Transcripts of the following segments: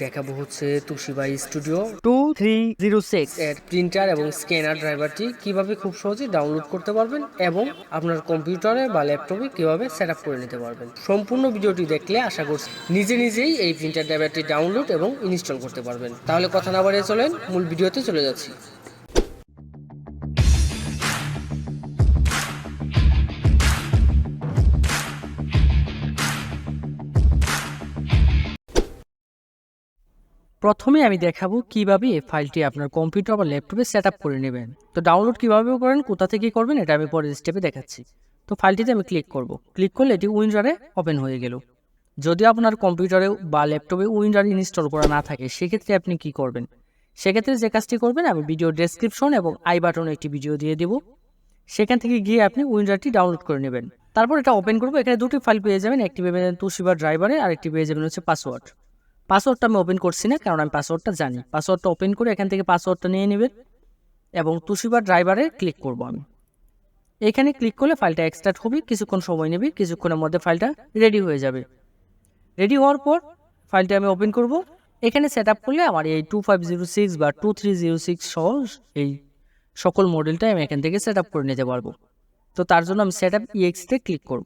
দেখাবো হচ্ছে Toshiba studio 2306 এর প্রিন্টার এবং স্ক্যানার ড্রাইভারটি কিভাবে খুব সহজে ডাউনলোড করতে পারবেন এবং আপনার কম্পিউটারে বা ল্যাপটপে কিভাবে সেট আপ করে নিতে পারবেন। সম্পূর্ণ ভিডিওটি দেখলে আশা করছি নিজেই এই প্রিন্টার ড্রাইভারটি ডাউনলোড এবং ইনস্টল করতে পারবেন। তাহলে কথা না বাড়িয়ে চলেন মূল ভিডিওতে চলে যাচ্ছি। প্রথমে আমি দেখাবো কিভাবে এই ফাইলটি আপনার কম্পিউটার বা ল্যাপটপে সেট আপ করে নেবেন। তো ডাউনলোড কিভাবে করেন, কোথা থেকে করবেন, এটা আমি পরের স্টেপে দেখাচ্ছি। তো ফাইলটিতে আমি ক্লিক করব। ক্লিক করলে এটি উইন্ডোরে ওপেন হয়ে গেল। যদি আপনার কম্পিউটারে বা ল্যাপটপে উইন্ডোর ইনস্টল করা না থাকে, সেক্ষেত্রে আপনি কি করবেন? সেক্ষেত্রে যে কাজটি করবেন, আমি ভিডিও ডেসক্রিপশন এবং আই বাটনে একটি ভিডিও দিয়ে দেব। সেখান থেকে গিয়ে আপনি উইন্ডোরটি ডাউনলোড করে নেবেন। তারপর এটা ওপেন করবো। এখানে দুটি ফাইল পেয়ে যাবেন, একটি পেয়ে যাবেন তোশিবা ড্রাইভারে, আর একটি পেয়ে যাবেন হচ্ছে পাসওয়ার্ডটা আমি ওপেন করছি না, কারণ আমি পাসওয়ার্ডটা জানি। পাসওয়ার্ডটা ওপেন করে এখান থেকে পাসওয়ার্ডটা নিয়ে নেবেন এবং তোশিবা ড্রাইভারে ক্লিক করব। আমি এখানে ক্লিক করলে ফাইলটা এক্সট্রাক্ট হবে, কিছুক্ষণ সময় নেবে, কিছুক্ষণের মধ্যে ফাইলটা রেডি হয়ে যাবে। রেডি হওয়ার পর ফাইলটা আমি ওপেন করব। এখানে সেট আপ করলে আমার এই 2506 বা 2306 সহ এই সকল মডেলটাই আমি এখান থেকে সেট আপ করে নিতে পারবো। তো তার জন্য আমি সেট আপ ইএক্সতে ক্লিক করব।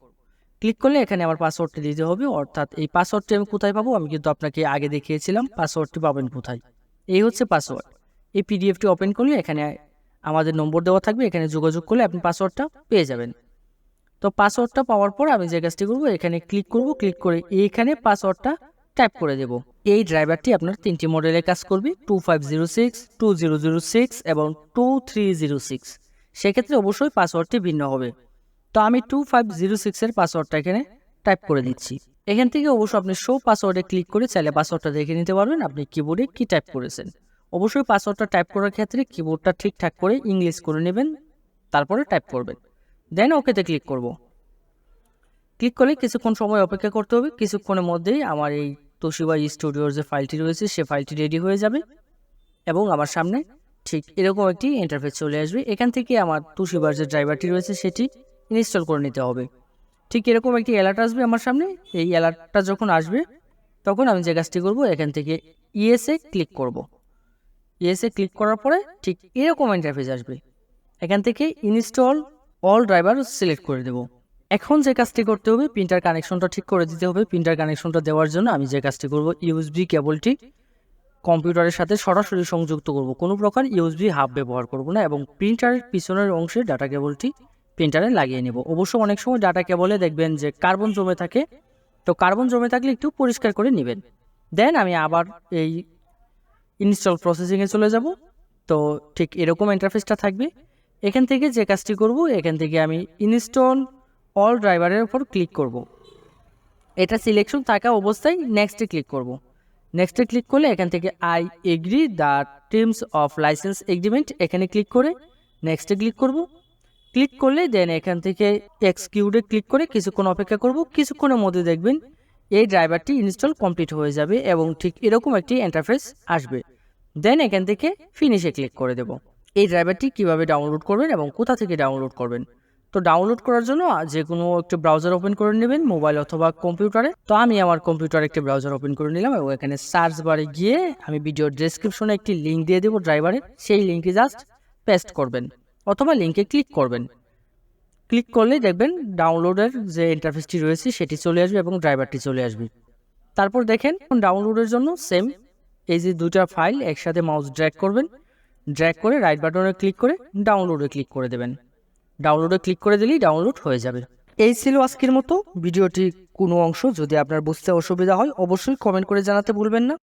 ক্লিক করলে এখানে আমার পাসওয়ার্ডটি দিতে হবে, অর্থাৎ এই পাসওয়ার্ডটি আমি কোথায় পাবো, আমি কিন্তু আপনাকে আগে দেখিয়েছিলাম পাসওয়ার্ডটি পাবেন কোথায়। এই হচ্ছে পাসওয়ার্ড। এই পিডিএফটি ওপেন করলে এখানে আমাদের নম্বর দেওয়া থাকবে, এখানে যোগাযোগ করলে আপনি পাসওয়ার্ডটা পেয়ে যাবেন। তো পাসওয়ার্ডটা পাওয়ার পর আমি যে কাজটি করবো, এখানে ক্লিক করব। ক্লিক করে এইখানে পাসওয়ার্ডটা টাইপ করে দেব। এই ড্রাইভারটি আপনার তিনটি মডেলে কাজ করবে, 2506, 2006 এবং 2306। সেক্ষেত্রে অবশ্যই পাসওয়ার্ডটি ভিন্ন হবে। তো আমি 2506 এর পাসওয়ার্ডটা এখানে টাইপ করে দিচ্ছি। এখান থেকে অবশ্যই আপনি শো পাসওয়ার্ডে ক্লিক করে চাইলে পাসওয়ার্ডটা দেখে নিতে পারবেন আপনি কিবোর্ডে কি টাইপ করেছেন। অবশ্যই পাসওয়ার্ডটা টাইপ করার ক্ষেত্রে কিবোর্ডটা ঠিকঠাক করে ইংলিশ করে নেবেন, তারপরে টাইপ করবেন। দেন ওকেতে ক্লিক করব। ক্লিক করলে কিছুক্ষণ সময় অপেক্ষা করতে হবে। কিছুক্ষণের মধ্যেই আমার এই তোশিবা স্টুডিওর যে ফাইলটি রয়েছে সে ফাইলটি রেডি হয়ে যাবে এবং আমার সামনে ঠিক এরকম একটি ইন্টারফেস চলে আসবে। এখান থেকে আমার তোশিবার যে ড্রাইভারটি রয়েছে সেটি ইনস্টল করে নিতে হবে। ঠিক এরকম একটি অ্যালার্ট আসবে আমার সামনে। এই অ্যালার্টটা যখন আসবে তখন আমি যে কাজটি করব, এখান থেকে ইএসএ ক্লিক করব। ইএসএ ক্লিক করার পরে ঠিক এরকম ইন্টারফেস আসবে। এখান থেকে ইনস্টল অল ড্রাইভার সিলেক্ট করে দেব। এখন যে কাজটি করতে হবে, প্রিন্টার কানেকশনটা ঠিক করে দিতে হবে। প্রিন্টার কানেকশনটা দেওয়ার জন্য আমি যে কাজটি করব, ইউএসবি কেবলটি কম্পিউটারের সাথে সরাসরি সংযুক্ত করব। কোনো প্রকার ইউএসবি হাব ব্যবহার করব না এবং প্রিন্টারের পিছনের অংশে ডাটা কেবলটি প্রিন্টারে লাগিয়ে নেব। অবশ্য অনেক সময় ডাটা কেবলে দেখবেন যে কার্বন জমে থাকে, তো কার্বন জমে থাকলে একটু পরিষ্কার করে নেবেন। দেন আমি আবার এই ইনস্টল প্রসেসিংয়ে চলে যাব। তো ঠিক এরকম ইন্টারফেসটা থাকবে। এখান থেকে যে কাজটি করব, এখান থেকে আমি ইনস্টল অল ড্রাইভারের উপর ক্লিক করব। এটা সিলেকশন থাকা অবস্থায় নেক্সটে ক্লিক করব। নেক্সটে ক্লিক করলে এখান থেকে I agree the terms of licence agreement এখানে ক্লিক করে নেক্সটে ক্লিক করব। ক্লিক করলে দেন এখান থেকে এক্সিকিউটে ক্লিক করে কিছুক্ষণ অপেক্ষা করব। কিছুক্ষণের মধ্যে দেখবেন এই ড্রাইভারটি ইনস্টল কমপ্লিট হয়ে যাবে এবং ঠিক এরকম একটি ইন্টারফেস আসবে। দেন এখান থেকে ফিনিশে ক্লিক করে দেব। এই ড্রাইভারটি কিভাবে ডাউনলোড করবেন এবং কোথা থেকে ডাউনলোড করবেন, তো ডাউনলোড করার জন্য যে কোনো একটি ব্রাউজার ওপেন করে নেবেন, মোবাইল অথবা কম্পিউটারে। তো আমি আমার কম্পিউটারে একটি ব্রাউজার ওপেন করে নিলাম এবং এখানে সার্চ বারে গিয়ে আমি ভিডিও ডেসক্রিপশনে একটি লিঙ্ক দিয়ে দেবো ড্রাইভারের। সেই লিঙ্কে জাস্ট পেস্ট করবেন অথবা লিঙ্কে ক্লিক করবেন। ক্লিক করলেই দেখবেন ডাউনলোডের যে ইন্টারফেসটি রয়েছে সেটি চলে আসবে এবং ড্রাইভারটি চলে আসবে। তারপর দেখেন ডাউনলোডের জন্য সেম এই যে দুটা ফাইল একসাথে মাউস ড্র্যাগ করবেন, ড্র্যাগ করে রাইট বাটনে ক্লিক করে ডাউনলোডে ক্লিক করে দেবেন। ডাউনলোডে ক্লিক করে দিলেই ডাউনলোড হয়ে যাবে। এই ছিল আজকের মতো ভিডিওটি। কোনো অংশ যদি আপনার বুঝতে অসুবিধা হয় অবশ্যই কমেন্ট করে জানাতে ভুলবেন না।